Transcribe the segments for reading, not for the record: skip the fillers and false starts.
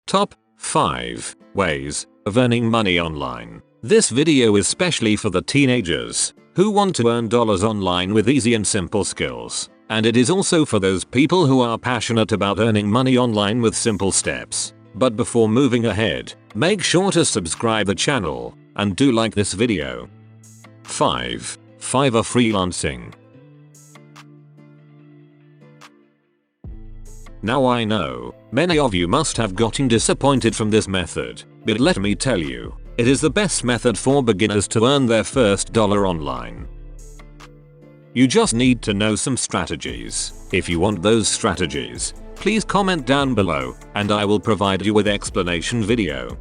Top 5 Ways of Earning Money Online. This video is specially for the teenagers who want to earn dollars online with easy and simple skills. And it is also for those people who are passionate about earning money online with simple steps. But before moving ahead, make sure to subscribe the channel and do like this video. 5. FIVERR Freelancing. Now I know, many of you must have gotten disappointed from this method, but let me tell you, it is the best method for beginners to earn their first dollar online. You just need to know some strategies. If you want those strategies, please comment down below and I will provide you with explanation video.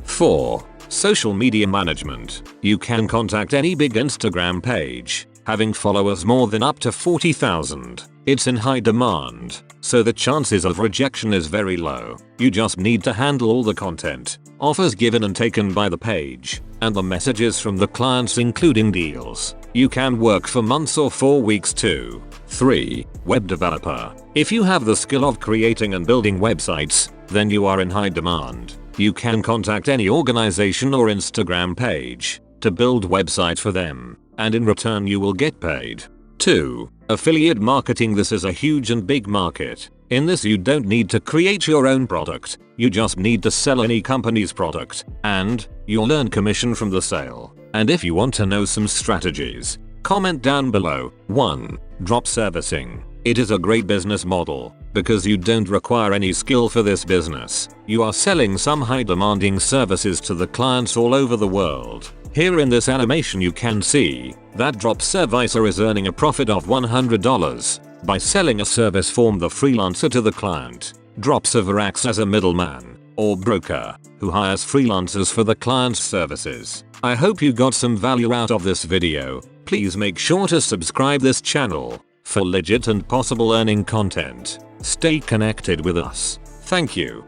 4. Social media management. You can contact any big Instagram page, having followers more than up to 40,000. It's in high demand, so the chances of rejection is very low. You just need to handle all the content, offers given and taken by the page, and the messages from the clients including deals. You can work for months or 4 weeks too. 3. Web developer. If you have the skill of creating and building websites, then you are in high demand. You can contact any organization or Instagram page to build websites for them, and in return you will get paid. 2. Affiliate marketing. This is a huge and big market. In this you don't need to create your own product, you just need to sell any company's product, and you'll earn commission from the sale. And if you want to know some strategies, comment down below. 1. Drop servicing. It is a great business model, because you don't require any skill for this business. You are selling some high demanding services to the clients all over the world. Here in this animation you can see that Drop Servicer is earning a profit of $100 by selling a service from the freelancer to the client. Drop Server acts as a middleman or broker who hires freelancers for the client's services. I hope you got some value out of this video. Please make sure to subscribe this channel for legit and possible earning content. Stay connected with us. Thank you.